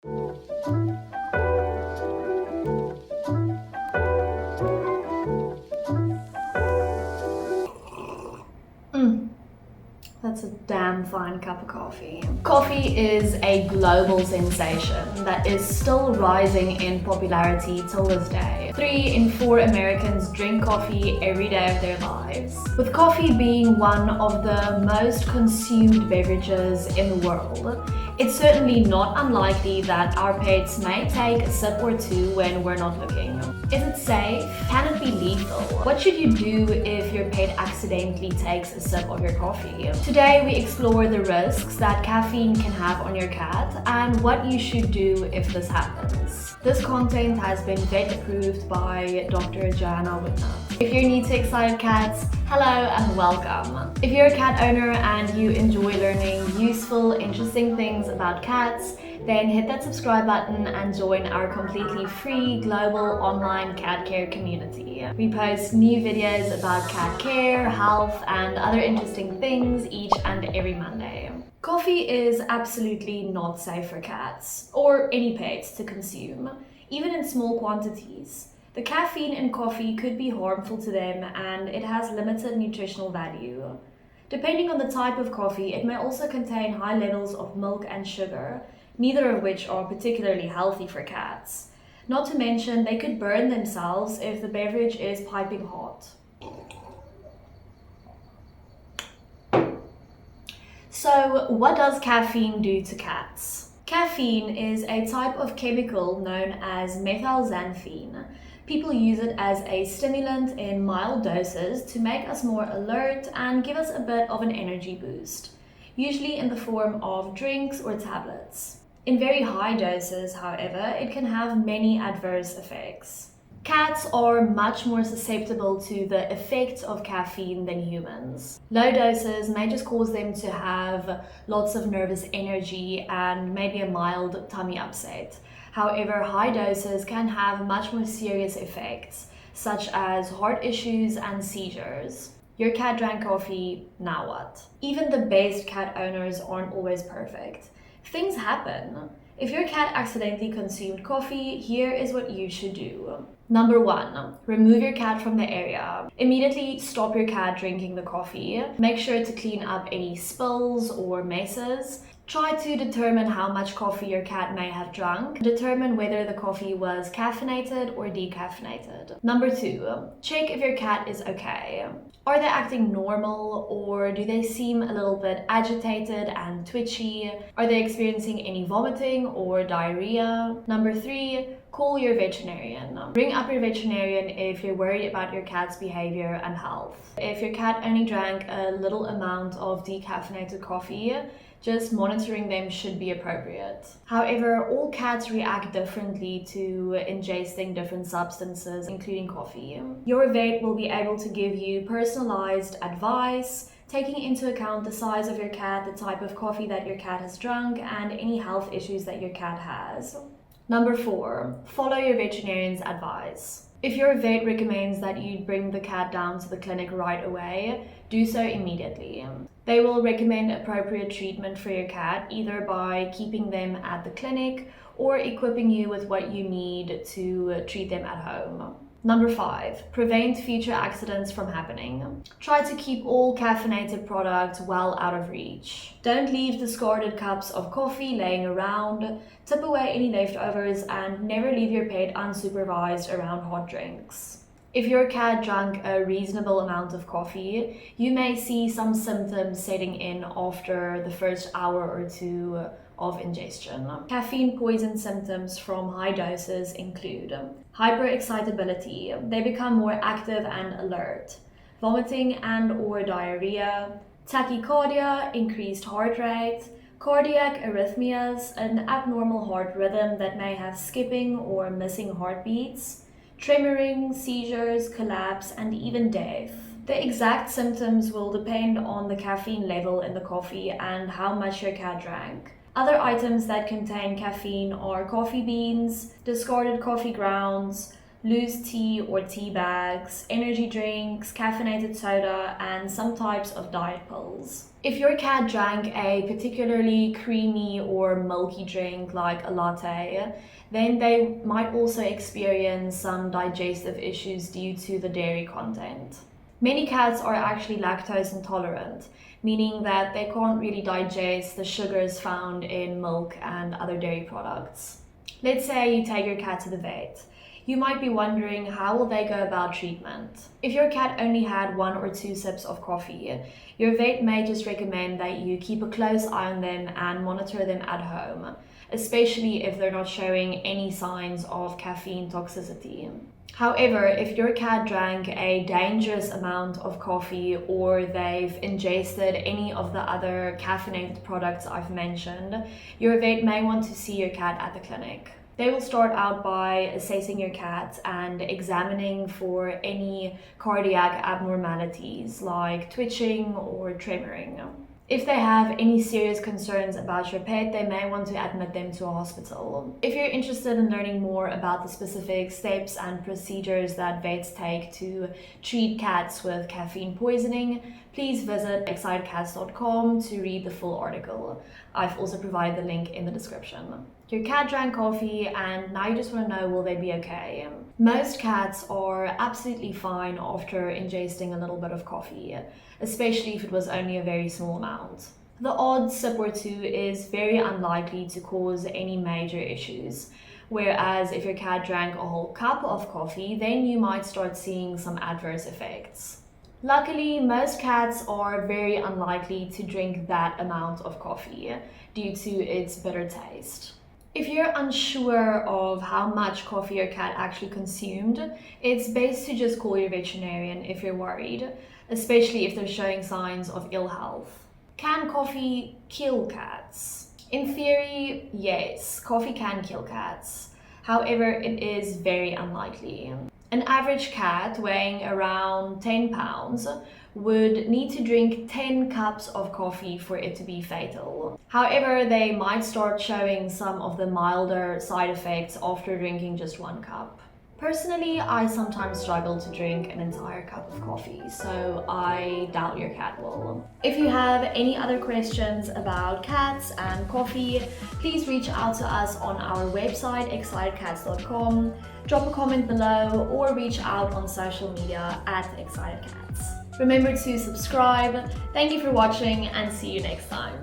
That's a damn fine cup of coffee. Coffee is a global sensation that is still rising in popularity till this day. 3 in 4 Americans drink coffee every day of their lives. With coffee being one of the most consumed beverages in the world, it's certainly not unlikely that our pets may take a sip or two when we're not looking. Is it safe? Can it be lethal? What should you do if your pet accidentally takes a sip of your coffee? Today we explore the risks that caffeine can have on your cat and what you should do if this happens. This content has been vet approved by Dr. Joanna Woodnutt. If you're new to Excited Cats, hello and welcome. If you're a cat owner and you enjoy learning useful, interesting things about cats, then hit that subscribe button and join our completely free global online cat care community. We post new videos about cat care, health, and other interesting things each and every Monday. Coffee is absolutely not safe for cats or any pets to consume, even in small quantities. The caffeine in coffee could be harmful to them and it has limited nutritional value. Depending on the type of coffee, it may also contain high levels of milk and sugar, neither of which are particularly healthy for cats. Not to mention, they could burn themselves if the beverage is piping hot. So, what does caffeine do to cats? Caffeine is a type of chemical known as methylxanthine. People use it as a stimulant in mild doses to make us more alert and give us a bit of an energy boost, usually in the form of drinks or tablets. In very high doses, however, it can have many adverse effects. Cats are much more susceptible to the effects of caffeine than humans. Low doses may just cause them to have lots of nervous energy and maybe a mild tummy upset. However, high doses can have much more serious effects, such as heart issues and seizures. Your cat drank coffee, now what? Even the best cat owners aren't always perfect. Things happen. If your cat accidentally consumed coffee, here is what you should do. Number 1, remove your cat from the area. Immediately stop your cat drinking the coffee. Make sure to clean up any spills or messes. Try to determine how much coffee your cat may have drunk. Determine whether the coffee was caffeinated or decaffeinated. Number 2, check if your cat is okay. Are they acting normal or do they seem a little bit agitated and twitchy? Are they experiencing any vomiting or diarrhea? Number 3, call your veterinarian. Ring up your veterinarian if you're worried about your cat's behavior and health. If your cat only drank a little amount of decaffeinated coffee, just monitoring them should be appropriate. However, all cats react differently to ingesting different substances, including coffee. Your vet will be able to give you personalized advice, taking into account the size of your cat, the type of coffee that your cat has drunk, and any health issues that your cat has. Number 4, follow your veterinarian's advice. If your vet recommends that you bring the cat down to the clinic right away, do so immediately. They will recommend appropriate treatment for your cat, either by keeping them at the clinic or equipping you with what you need to treat them at home. Number 5, prevent future accidents from happening. Try to keep all caffeinated products well out of reach. Don't leave discarded cups of coffee laying around. Tip away any leftovers and never leave your pet unsupervised around hot drinks. If your cat drank a reasonable amount of coffee, you may see some symptoms setting in after the first hour or 2 of ingestion. Caffeine poison symptoms from high doses include hyperexcitability, they become more active and alert, vomiting and or diarrhea, tachycardia, increased heart rate, cardiac arrhythmias, an abnormal heart rhythm that may have skipping or missing heartbeats, tremoring, seizures, collapse, and even death. The exact symptoms will depend on the caffeine level in the coffee and how much your cat drank. Other items that contain caffeine are coffee beans, discarded coffee grounds, loose tea or tea bags, energy drinks, caffeinated soda, and some types of diet pills. If your cat drank a particularly creamy or milky drink like a latte, then they might also experience some digestive issues due to the dairy content. Many cats are actually lactose intolerant, meaning that they can't really digest the sugars found in milk and other dairy products. Let's say you take your cat to the vet. You might be wondering, how will they go about treatment? If your cat only had 1 or 2 sips of coffee, your vet may just recommend that you keep a close eye on them and monitor them at home, especially if they're not showing any signs of caffeine toxicity. However, if your cat drank a dangerous amount of coffee or they've ingested any of the other caffeinated products I've mentioned, your vet may want to see your cat at the clinic. They will start out by assessing your cat and examining for any cardiac abnormalities like twitching or tremoring. If they have any serious concerns about your pet, they may want to admit them to a hospital. If you're interested in learning more about the specific steps and procedures that vets take to treat cats with caffeine poisoning, please visit excitedcats.com to read the full article. I've also provided the link in the description. Your cat drank coffee and now you just want to know, will they be okay? Most cats are absolutely fine after ingesting a little bit of coffee, especially if it was only a very small amount. The odd sip or two is very unlikely to cause any major issues, whereas if your cat drank a whole cup of coffee, then you might start seeing some adverse effects. Luckily, most cats are very unlikely to drink that amount of coffee due to its bitter taste. If you're unsure of how much coffee your cat actually consumed, it's best to just call your veterinarian if you're worried, especially if they're showing signs of ill health. Can coffee kill cats? In theory, yes, coffee can kill cats. However, it is very unlikely. An average cat weighing around 10 pounds would need to drink 10 cups of coffee for it to be fatal. However, they might start showing some of the milder side effects after drinking just 1 cup. Personally, I sometimes struggle to drink an entire cup of coffee, so I doubt your cat will. If you have any other questions about cats and coffee, please reach out to us on our website, excitedcats.com, drop a comment below, or reach out on social media at excitedcats. Remember to subscribe. Thank you for watching and see you next time.